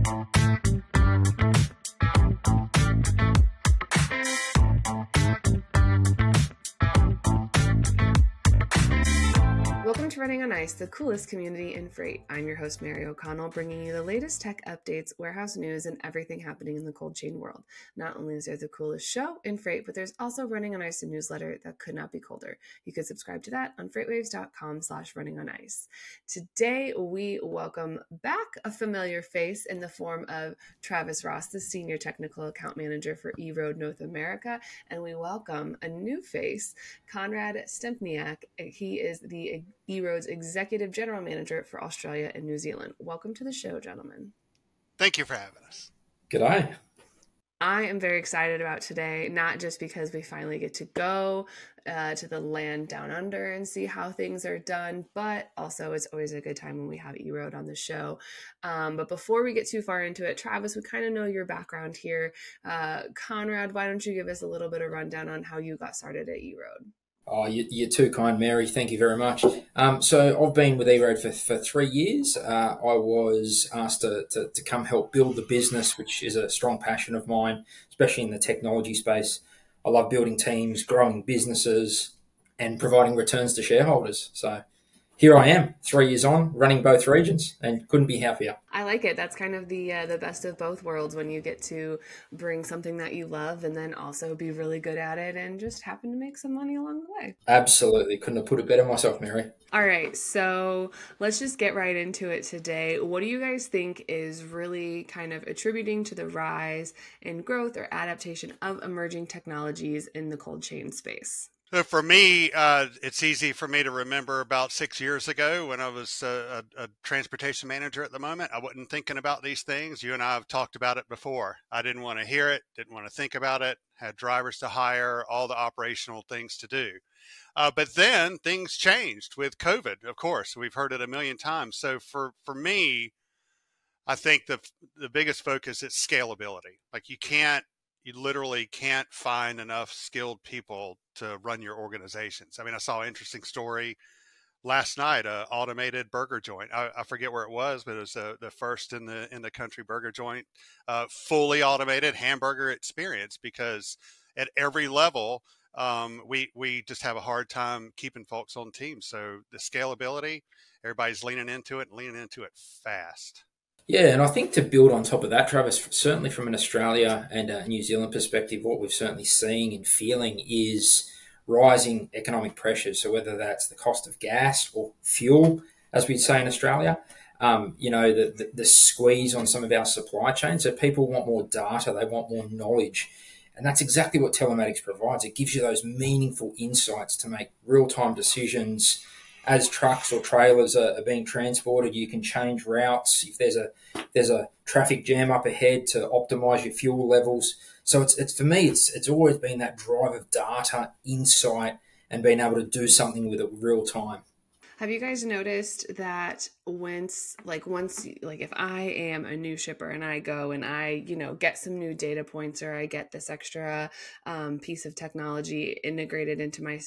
Welcome to Running on Ice, the coolest community in freight. I'm your host, Mary O'Connell, bringing you the latest tech updates, warehouse news, and everything happening in the cold chain world. Not only is there the coolest show in freight, but there's also Running on Ice, a newsletter that could not be colder. You can subscribe to that on freightwaves.com/runningonIce. Today, we welcome back a familiar face in the form of Travis Ross, the Senior Technical Account Manager for ERoad North America, and we welcome a new face, Konrad Stempniak. He is the ERoad's Executive General Manager for Australia and New Zealand. Welcome to the show, gentlemen. Thank you for having us. G'day. I am very excited about today, not just because we finally get to go to the land down under and see how things are done, but also it's always a good time when we have ERoad on the show. But before we get too far into it, Travis, we kind of know your background here. Konrad, why don't you give us a little bit of rundown on how you got started at ERoad? Oh, you're too kind, Mary. Thank you very much. So I've been with ERoad for 3 years. I was asked to come help build the business, which is a strong passion of mine, especially in the technology space. I love building teams, growing businesses, and providing returns to shareholders. So here I am, 3 years on, running both regions, and couldn't be happier. I like it. That's kind of the best of both worlds, when you get to bring something that you love and then also be really good at it and just happen to make some money along the way. Absolutely. Couldn't have put it better myself, Mary. All right. So let's just get right into it today. What do you guys think is really kind of attributing to the rise in growth or adaptation of emerging technologies in the cold chain space? So for me, it's easy for me to remember about 6 years ago when I was a transportation manager at the moment. I wasn't thinking about these things. You and I have talked about it before. I didn't want to hear it, didn't want to think about it, had drivers to hire, all the operational things to do. But then things changed with COVID, of course. We've heard it a million times. So for me, I think the biggest focus is scalability. Like you literally can't find enough skilled people to run your organizations. I mean, I saw an interesting story last night, an automated burger joint. I forget where it was, but it was the first in the country burger joint, fully automated hamburger experience, because at every level, we just have a hard time keeping folks on teams. So the scalability, everybody's leaning into it fast. Yeah, and I think to build on top of that, Travis, certainly from an Australia and a New Zealand perspective, what we're certainly seeing and feeling is rising economic pressures. So whether that's the cost of gas or fuel, as we'd say in Australia, the squeeze on some of our supply chain. So people want more data, they want more knowledge. And that's exactly what telematics provides. It gives you those meaningful insights to make real-time decisions. As trucks or trailers are being transported, you can change routes if there's a traffic jam up ahead to optimize your fuel levels. So it's for me, it's always been that drive of data, insight, and being able to do something with it real time. Have you guys noticed that once if I am a new shipper and I go and I, get some new data points, or I get this extra piece of technology integrated into my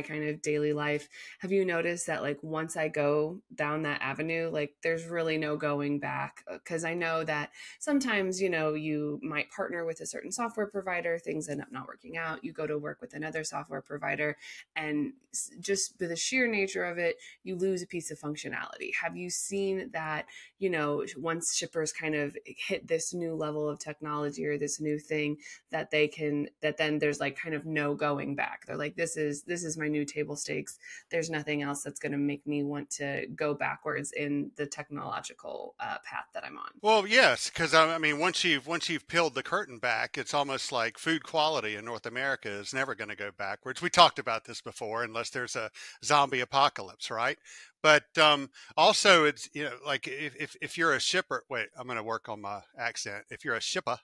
kind of daily life, have you noticed that once I go down that avenue, there's really no going back? Because I know that sometimes, you might partner with a certain software provider, things end up not working out, you go to work with another software provider, and just the sheer nature of it, you lose a piece of functionality. Have you seen that, once shippers kind of hit this new level of technology or this new thing, that then there's kind of no going back? They're like, this is my new table stakes. There's nothing else that's going to make me want to go backwards in the technological path that I'm on. Well, yes, because I mean, once you've peeled the curtain back, it's almost like food quality in North America is never going to go backwards. We talked about this before, unless there's a zombie apocalypse, right? But also, it's if you're a shipper. Wait, I'm going to work on my accent. If you're a shipper.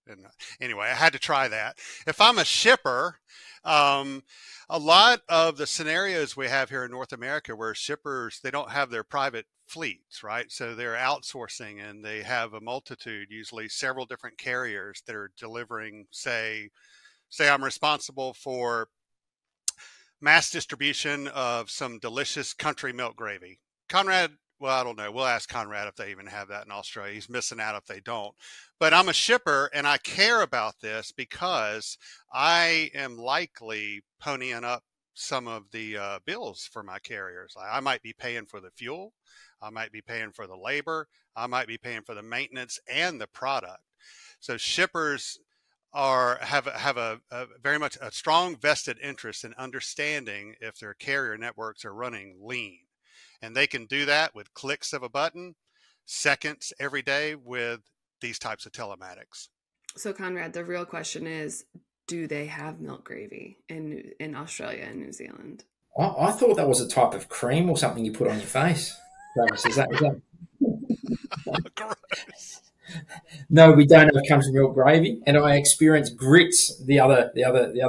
And anyway, I had to try that. If I'm a shipper, a lot of the scenarios we have here in North America where shippers, they don't have their private fleets, right? So they're outsourcing, and they have a multitude, usually several different carriers that are delivering, say I'm responsible for mass distribution of some delicious country milk gravy. Konrad, well, I don't know. We'll ask Conrad if they even have that in Australia. He's missing out if they don't. But I'm a shipper and I care about this because I am likely ponying up some of the bills for my carriers. I might be paying for the fuel. I might be paying for the labor. I might be paying for the maintenance and the product. So shippers have a very much a strong vested interest in understanding if their carrier networks are running lean. And they can do that with clicks of a button, seconds every day with these types of telematics. So Conrad, the real question is, do they have milk gravy in Australia and New Zealand? I thought that was a type of cream or something you put on your face. Travis, is that? Gross. No, we don't have country milk gravy, and I experienced grits the other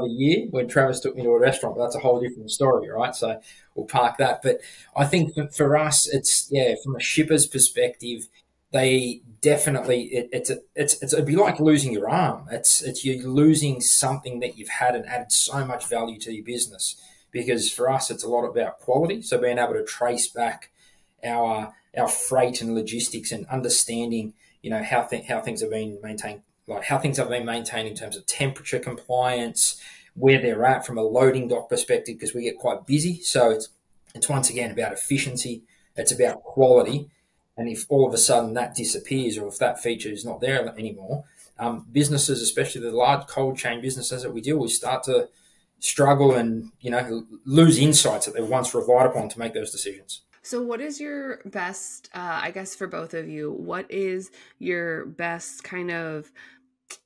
year when Travis took me to a restaurant. But that's a whole different story, right? So we'll park that. But I think for us, it's from a shipper's perspective, they definitely it'd be like losing your arm. It's you're losing something that you've had and added so much value to your business. Because for us, it's a lot about quality. So being able to trace back our freight and logistics and understanding how things have been maintained, like how things have been maintained in terms of temperature compliance, where they're at from a loading dock perspective, because we get quite busy. So it's once again about efficiency, it's about quality, and if all of a sudden that disappears or if that feature is not there anymore, businesses, especially the large cold chain businesses that we deal with, start to struggle and lose insights that they once relied upon to make those decisions. So what is your best, I guess for both of you, what is your best kind of,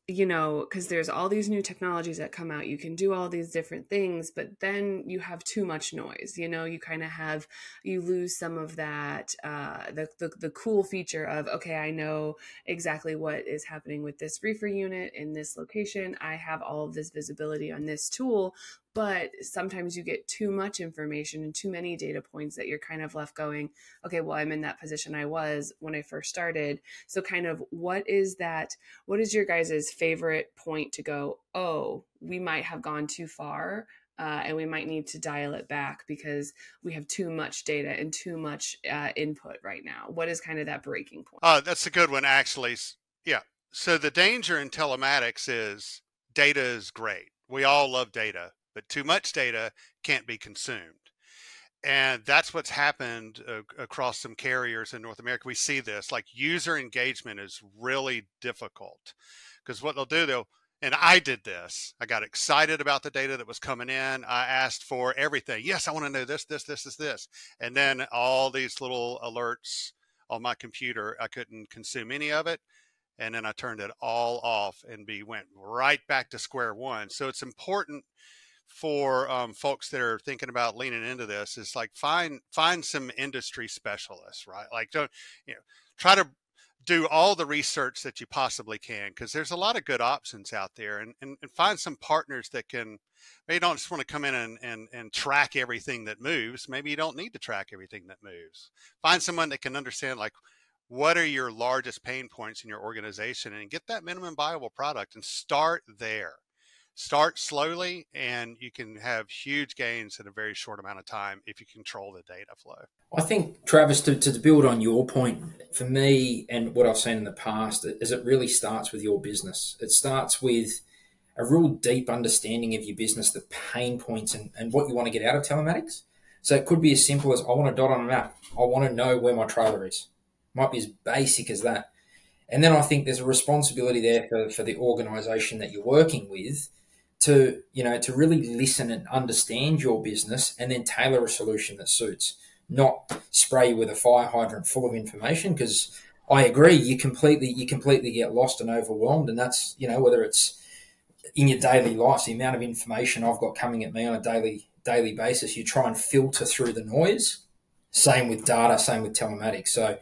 because there's all these new technologies that come out, you can do all these different things, but then you have too much noise, you kind of you lose some of that, the cool feature of, okay, I know exactly what is happening with this reefer unit in this location. I have all of this visibility on this tool. But sometimes you get too much information and too many data points that you're kind of left going, okay, well, I'm in that position I was when I first started. So kind of what is your guys' favorite point to go, oh, we might have gone too far and we might need to dial it back because we have too much data and too much input right now. What is kind of that breaking point? That's a good one, actually. Yeah. So the danger in telematics is data is great. We all love data. But too much data can't be consumed. And that's what's happened across some carriers in North America. We see this, like user engagement is really difficult because what they'll do, and I did this, I got excited about the data that was coming in. I asked for everything. Yes, I want to know this. And then all these little alerts on my computer, I couldn't consume any of it. And then I turned it all off and went right back to square one. So it's important for folks that are thinking about leaning into this is like find some industry specialists, right? Like don't try to do all the research that you possibly can because there's a lot of good options out there, and find some partners that can. Maybe you don't just want to come in and track everything that moves. Maybe you don't need to track everything that moves. Find someone that can understand like what are your largest pain points in your organization and get that minimum viable product and start there. Start slowly and you can have huge gains in a very short amount of time if you control the data flow. I think, Travis, to build on your point, for me and what I've seen in the past is it really starts with your business. It starts with a real deep understanding of your business, the pain points and what you want to get out of telematics. So it could be as simple as I want a dot on a map. I want to know where my trailer is. Might be as basic as that. And then I think there's a responsibility there for the organisation that you're working with to really listen and understand your business and then tailor a solution that suits, not spray you with a fire hydrant full of information. Because I agree, you completely get lost and overwhelmed, and that's whether it's in your daily life, the amount of information I've got coming at me on a daily basis, you try and filter through the noise. Same with data, same with telematics. So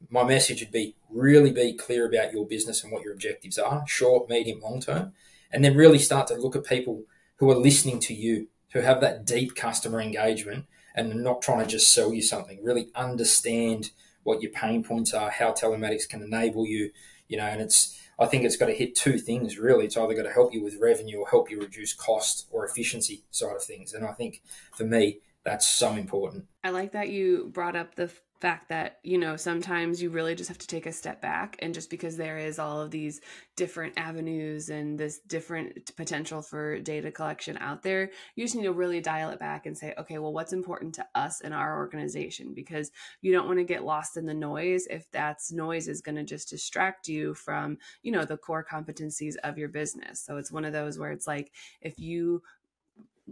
my message would be really be clear about your business and what your objectives are, short, medium, long term. And then really start to look at people who are listening to you, who have that deep customer engagement and not trying to just sell you something. Really understand what your pain points are, how telematics can enable you, and I think it's got to hit two things really. It's either got to help you with revenue or help you reduce cost or efficiency side of things. And I think for me, that's so important. I like that you brought up fact that, sometimes you really just have to take a step back, and just because there is all of these different avenues and this different potential for data collection out there, you just need to really dial it back and say, okay, well, what's important to us in our organization? Because you don't want to get lost in the noise if that's noise is going to just distract you from, the core competencies of your business. So it's one of those where it's like, if you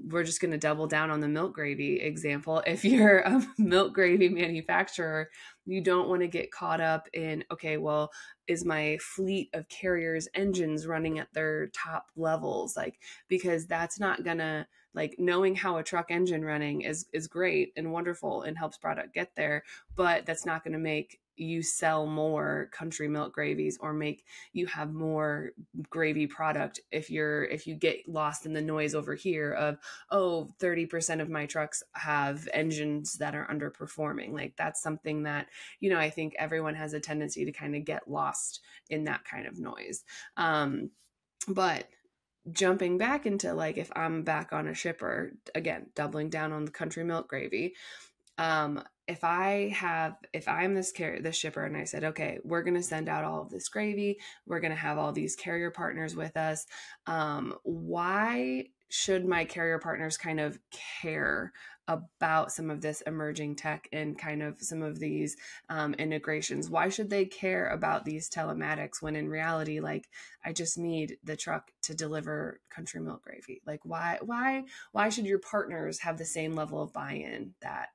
we're just going to double down on the milk gravy example. If you're a milk gravy manufacturer, you don't want to get caught up in, okay, well, is my fleet of carriers engines running at their top levels? Like, because that's not gonna, like, knowing how a truck engine running is great and wonderful and helps product get there, but that's not going to make you sell more country milk gravies or make you have more gravy product if you get lost in the noise over here of, oh, 30% of my trucks have engines that are underperforming. Like, that's something that, I think everyone has a tendency to kind of get lost in that kind of noise. But jumping back into, like, if I'm back on a shipper, again, doubling down on the country milk gravy, if I'm this shipper and I said, okay, we're going to send out all of this gravy, we're going to have all these carrier partners with us. Why should my carrier partners kind of care about some of this emerging tech and kind of some of these integrations? Why should they care about these telematics when in reality, like, I just need the truck to deliver country milk gravy? Like, why should your partners have the same level of buy-in that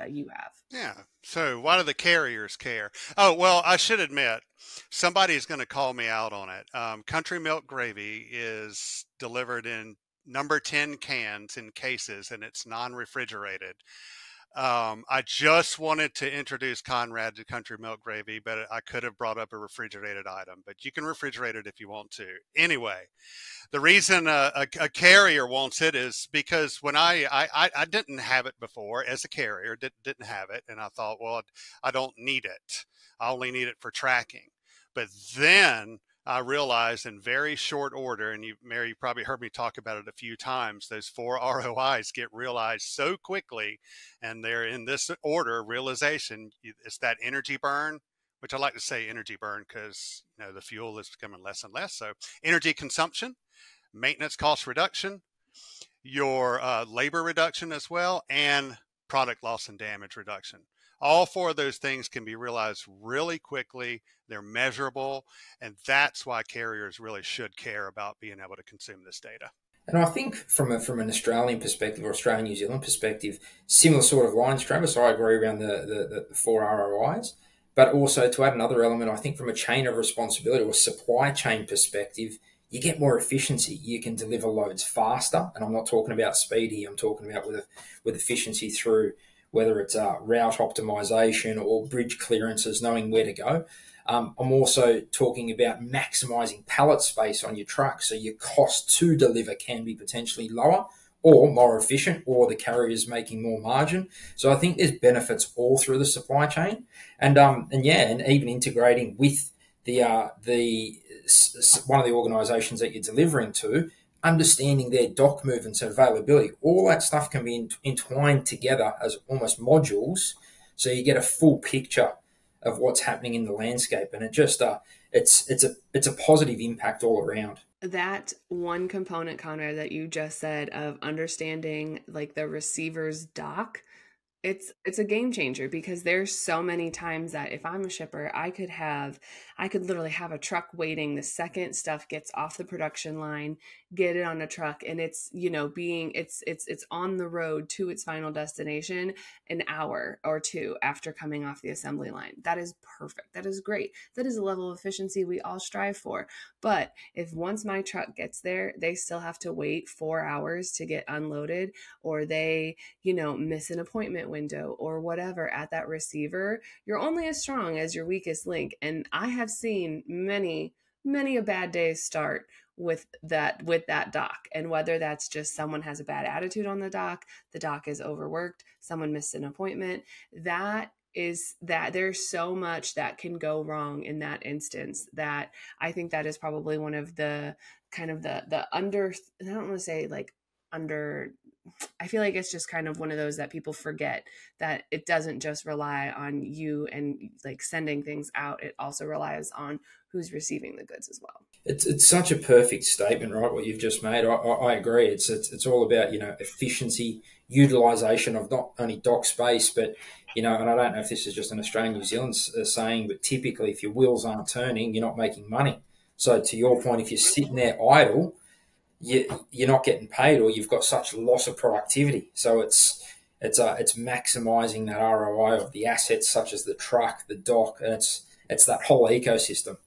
you have? Yeah. So why do the carriers care? Oh, well, I should admit, somebody's going to call me out on it. Country milk gravy is delivered in number 10 cans in cases, and it's non-refrigerated. I just wanted to introduce Conrad to country milk gravy, but I could have brought up a refrigerated item, but you can refrigerate it if you want to. Anyway, the reason a carrier wants it is because when I didn't have it before as a carrier, didn't have it. And I thought, well, I don't need it. I only need it for tracking. But then I realized in very short order, and Mary, you probably heard me talk about it a few times, those 4 ROIs get realized so quickly, and they're in this order: realization, it's that energy burn, which I like to say energy burn because the fuel is becoming less and less. So energy consumption, maintenance cost reduction, your labor reduction as well, and product loss and damage reduction. All 4 of those things can be realized really quickly. They're measurable, and that's why carriers really should care about being able to consume this data. And I think from an Australian perspective or Australian New Zealand perspective, similar sort of lines, Travis. I agree around the 4 ROIs. But also, to add another element, I think from a chain of responsibility or supply chain perspective, you get more efficiency. You can deliver loads faster. And I'm not talking about speed here. I'm talking about with efficiency through whether it's route optimization or bridge clearances, knowing where to go. I'm also talking about maximizing pallet space on your truck, so your cost to deliver can be potentially lower or more efficient, or the carrier is making more margin. So I think there's benefits all through the supply chain, and even integrating with the one of the organisations that you're delivering to, understanding their dock movements and availability. All that stuff can be entwined together as almost modules, so you get a full picture of what's happening in the landscape, and it just it's a positive impact all around. That one component, Conrad, that you just said of understanding, like, the receiver's dock, it's a game changer, because there's so many times that if I'm a shipper, I could literally have a truck waiting the second stuff gets off the production line, get it on a truck, and it's it's on the road to its final destination an hour or two after coming off the assembly line. That is perfect. That is great. That is a level of efficiency we all strive for. But if once my truck gets there, they still have to wait 4 hours to get unloaded, or they miss an appointment window or whatever at that receiver, you're only as strong as your weakest link. And I have seen many a bad day start with that dock. And whether that's just someone has a bad attitude on the dock is overworked, someone missed an appointment, that there's so much that can go wrong in that instance, that I think that is probably one of the kind of the under, I don't want to say like under, I feel like it's just kind of one of those that people forget, that it doesn't just rely on you and like sending things out. It also relies on who's receiving the goods as well. It's such a perfect statement, right? What you've just made. I agree. It's all about, efficiency, utilization of not only dock space, but, and I don't know if this is just an Australian, New Zealand saying, but typically if your wheels aren't turning, you're not making money. So to your point, if you're sitting there idle, you're not getting paid, or you've got such loss of productivity. So it's maximising that ROI of the assets, such as the truck, the dock, and it's that whole ecosystem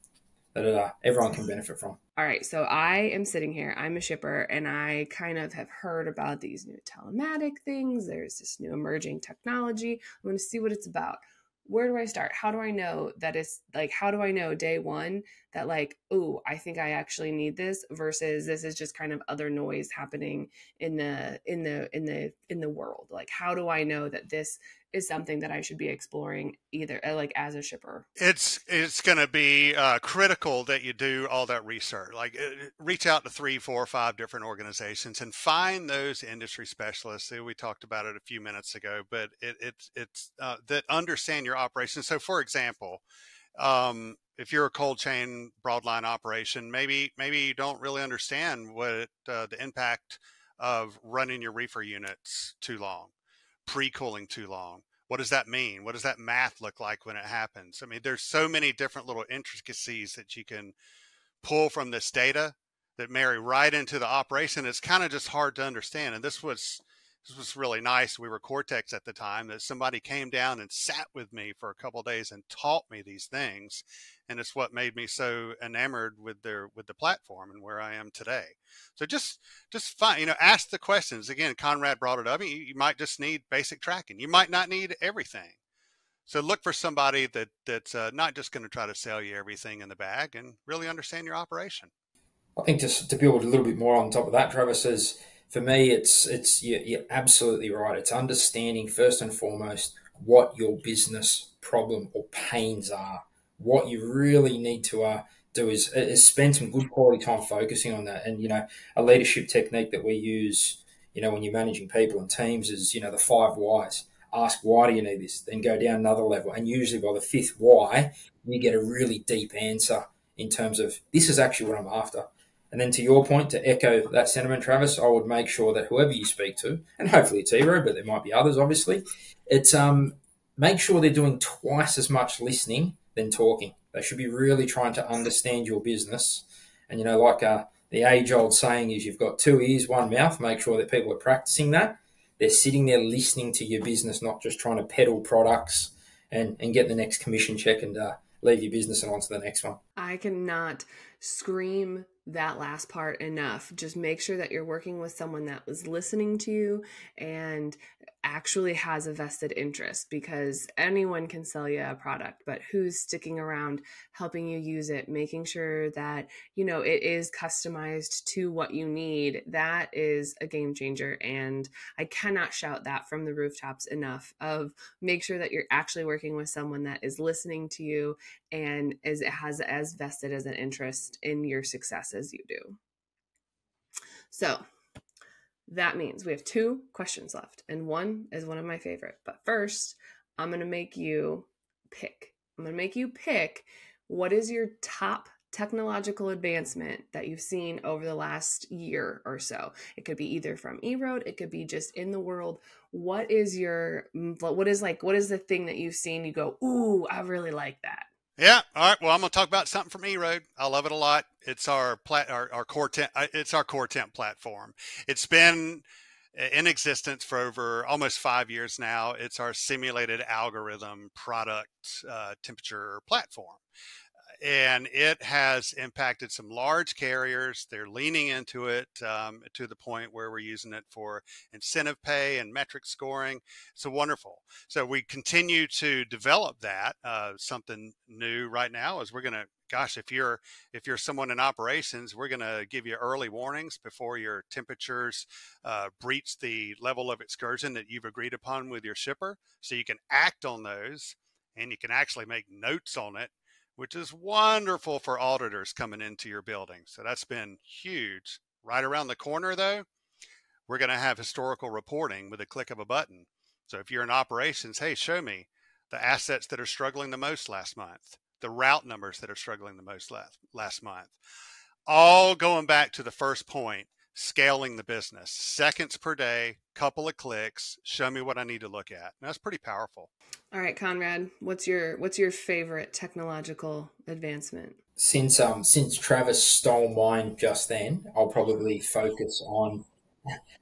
that everyone can benefit from. All right, so I am sitting here, I'm a shipper, and I kind of have heard about these new telematic things. There's this new emerging technology. I'm going to see what it's about. Where do I start? How do I know that it's like, how do I know day one that like, oh, I think I actually need this, versus this is just kind of other noise happening in the world? Like, how do I know that this is something that I should be exploring, either like as a shipper? It's going to be critical that you do all that research. Like, reach out to 3, 4, 5 different organizations and find those industry specialists. We talked about it a few minutes ago, but it's that understand your operation. So, for example, if you're a cold chain broadline operation, maybe you don't really understand what the impact of running your reefer units too long, pre-cooling too long. What does that mean? What does that math look like when it happens? I mean, there's so many different little intricacies that you can pull from this data that marry right into the operation. It's kind of just hard to understand. And this was really nice. We were Cortex at the time, that somebody came down and sat with me for a couple of days and taught me these things. And it's what made me so enamored with the platform and where I am today. So just find, ask the questions. Again, Conrad brought it up. You might just need basic tracking. You might not need everything. So look for somebody that's not just going to try to sell you everything in the bag, and really understand your operation. I think just to build a little bit more on top of that, Travis, is for me, you're absolutely right. It's understanding first and foremost what your business problem or pains are. What you really need to do is spend some good quality time focusing on that. And, a leadership technique that we use, when you're managing people and teams is, the 5 whys. Ask, why do you need this? Then go down another level. And usually by the 5th why, you get a really deep answer in terms of, this is actually what I'm after. And then to your point, to echo that sentiment, Travis, I would make sure that whoever you speak to, and hopefully it's ERoad, but there might be others, obviously, it's make sure they're doing twice as much listening than talking. They should be really trying to understand your business. And, like the age-old saying is, you've got 2 ears, 1 mouth. Make sure that people are practicing that. They're sitting there listening to your business, not just trying to peddle products and get the next commission check and leave your business and on to the next one. I cannot scream that last part enough. Just make sure that you're working with someone that was listening to you and actually has a vested interest, because anyone can sell you a product, but who's sticking around helping you use it, making sure that it is customized to what you need, that is a game changer. And I cannot shout that from the rooftops enough, of make sure that you're actually working with someone that is listening to you and has as vested as an interest in your success as you do. So that means we have 2 questions left, and one is one of my favorite. But first, I'm going to make you pick. What is your top technological advancement that you've seen over the last year or so. It could be either from ERoad, it could be just in the world. What is the thing that you've seen you go, ooh, I really like that? Yeah. All right. Well, I'm going to talk about something from ERoad. I love it a lot. It's our core temp. It's our core temp platform. It's been in existence for over almost 5 years now. It's our simulated algorithm product temperature platform. And it has impacted some large carriers. They're leaning into it to the point where we're using it for incentive pay and metric scoring. So wonderful. So we continue to develop that. Something new right now is we're going to, gosh, if you're someone in operations, we're going to give you early warnings before your temperatures breach the level of excursion that you've agreed upon with your shipper. So you can act on those, and you can actually make notes on it, which is wonderful for auditors coming into your building. So that's been huge. Right around the corner, though, we're going to have historical reporting with a click of a button. So if you're in operations, hey, show me the assets that are struggling the most last month, the route numbers that are struggling the most last month. All going back to the first point, scaling the business. Seconds per day, couple of clicks, show me what I need to look at. And that's pretty powerful. All right, Conrad, what's your favorite technological advancement? Since Travis stole mine just then, I'll probably focus on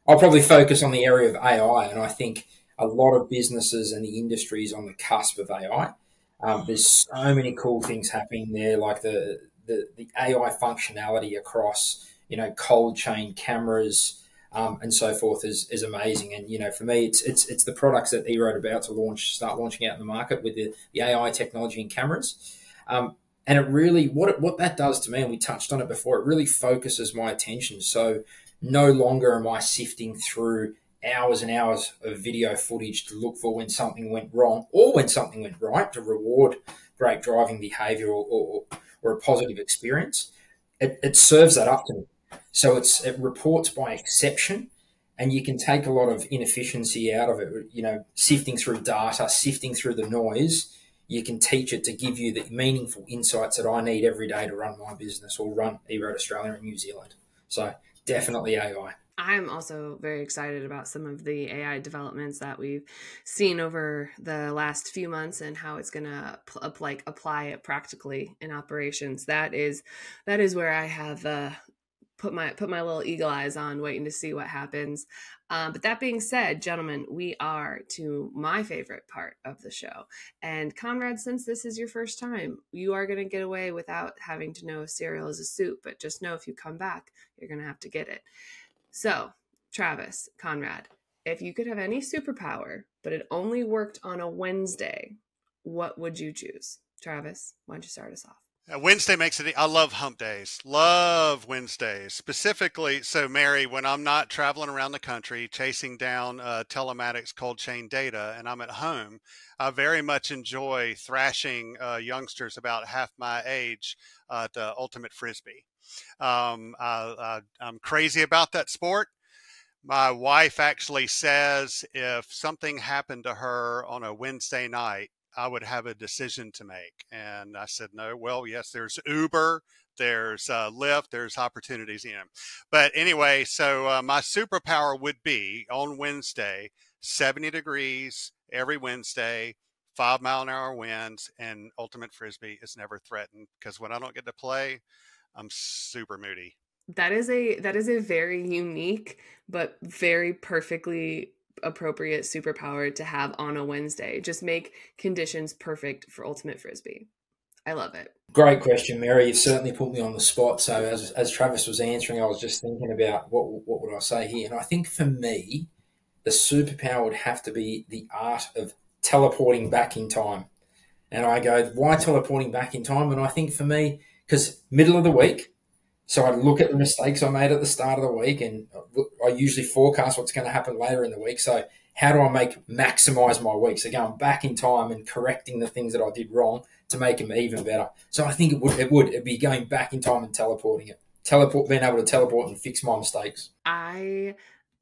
the area of AI, and I think a lot of businesses and the industry is on the cusp of AI. There's so many cool things happening there, like the AI functionality across cold chain cameras and so forth is amazing. And for me, it's the products that ERoad about to start launching out in the market with the AI technology and cameras. And it really, what that does to me, and we touched on it before, it really focuses my attention. So no longer am I sifting through hours and hours of video footage to look for when something went wrong or when something went right to reward great driving behavior or a positive experience. It serves that up to me. So it reports by exception, and you can take a lot of inefficiency out of it. Sifting through data, sifting through the noise. You can teach it to give you the meaningful insights that I need every day to run my business or run ERoad Australia and New Zealand. So definitely AI. I'm also very excited about some of the AI developments that we've seen over the last few months and how it's going to apply it practically in operations. That is where I have put my little eagle eyes on, waiting to see what happens. But that being said, gentlemen, we are to my favorite part of the show. And Conrad, since this is your first time, you are going to get away without having to know cereal is a soup. But just know if you come back, you're going to have to get it. So, Travis, Conrad, if you could have any superpower, but it only worked on a Wednesday, what would you choose? Travis, why don't you start us off? Wednesday makes it. I love hump days. Love Wednesdays specifically. So, Mary, when I'm not traveling around the country chasing down telematics cold chain data, and I'm at home, I very much enjoy thrashing youngsters about half my age at ultimate frisbee. I'm crazy about that sport. My wife actually says if something happened to her on a Wednesday night, I would have a decision to make. And I said, no, well, yes, there's Uber, there's Lyft, there's opportunities in them. But anyway, so my superpower would be on Wednesday, 70 degrees every Wednesday, 5-mile-an-hour winds, and ultimate frisbee is never threatened because when I don't get to play, I'm super moody. That is a very unique but very perfectly appropriate superpower to have on a Wednesday. Just make conditions perfect for ultimate frisbee. I love it. Great question, Mary. You've certainly put me on the spot. So as Travis was answering, I was just thinking about what would I say here. And I think for me, the superpower would have to be the art of teleporting back in time. And I go, why teleporting back in time? And I think for me, because middle of the week, so I look at the mistakes I made at the start of the week, and I usually forecast what's going to happen later in the week. So how do I maximize my week? So going back in time and correcting the things that I did wrong to make them even better. So I think it'd be going back in time and being able to teleport and fix my mistakes.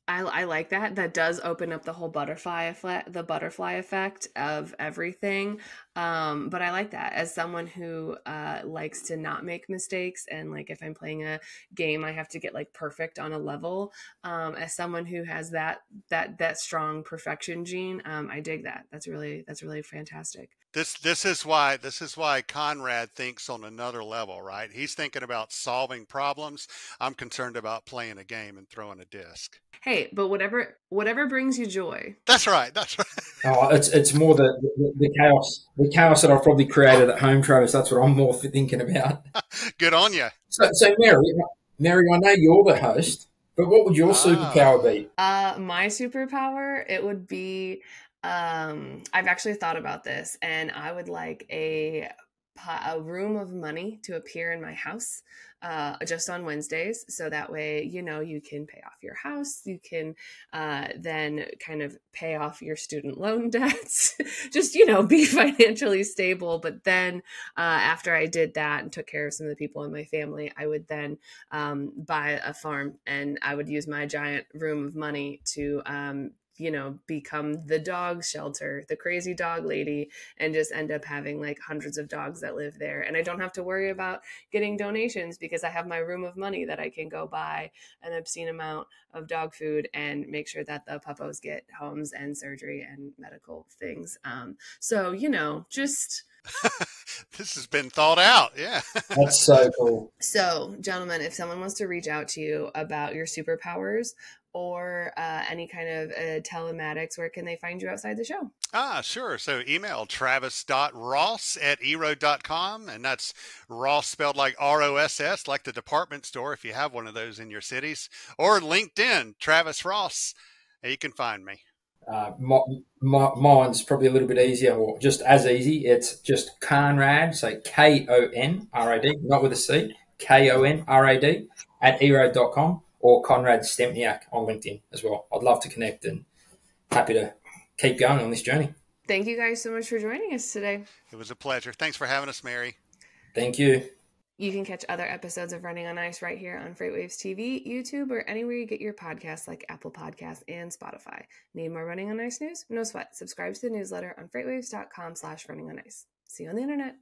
I like that. That does open up the whole butterfly effect of everything. But I like that as someone who likes to not make mistakes, and like if I'm playing a game, I have to get like perfect on a level. As someone who has that strong perfection gene, I dig that. That's really fantastic. This is why Conrad thinks on another level, right? He's thinking about solving problems. I'm concerned about playing a game and throwing a disc. Hey, but whatever brings you joy. That's right. Oh, it's more the chaos that I've probably created at home, Travis. That's what I'm more thinking about. Good on you. So Mary, I know you're the host, but what would your superpower be? My superpower, it would be. I've actually thought about this, and I would like a a room of money to appear in my house just on Wednesdays. So that way, you can pay off your house. You can then kind of pay off your student loan debts, just, be financially stable. But then after I did that and took care of some of the people in my family, I would then buy a farm, and I would use my giant room of money to become the dog shelter, the crazy dog lady, and just end up having like hundreds of dogs that live there. And I don't have to worry about getting donations because I have my room of money that I can go buy an obscene amount of dog food and make sure that the puppos get homes and surgery and medical things. So, just... This has been thought out. Yeah. That's so cool. So, gentlemen, if someone wants to reach out to you about your superpowers or any kind of telematics, where can they find you outside the show? Sure. So email travis.ross@ERoad.com, and that's Ross spelled like ROSS, like the department store if you have one of those in your cities, or LinkedIn, Travis Ross, and you can find me. Mine's probably a little bit easier, or just as easy. It's just Conrad, so KONRAD, not with a C, KONRAD @ERoad.com, or Conrad Stempniak on LinkedIn as well. I'd love to connect and happy to keep going on this journey. Thank you guys so much for joining us today. It was a pleasure. Thanks for having us, Mary. Thank you. You can catch other episodes of Running on Ice right here on FreightWaves TV, YouTube, or anywhere you get your podcasts like Apple Podcasts and Spotify. Need more Running on Ice news? No sweat. Subscribe to the newsletter on freightwaves.com/runningonIce. See you on the internet.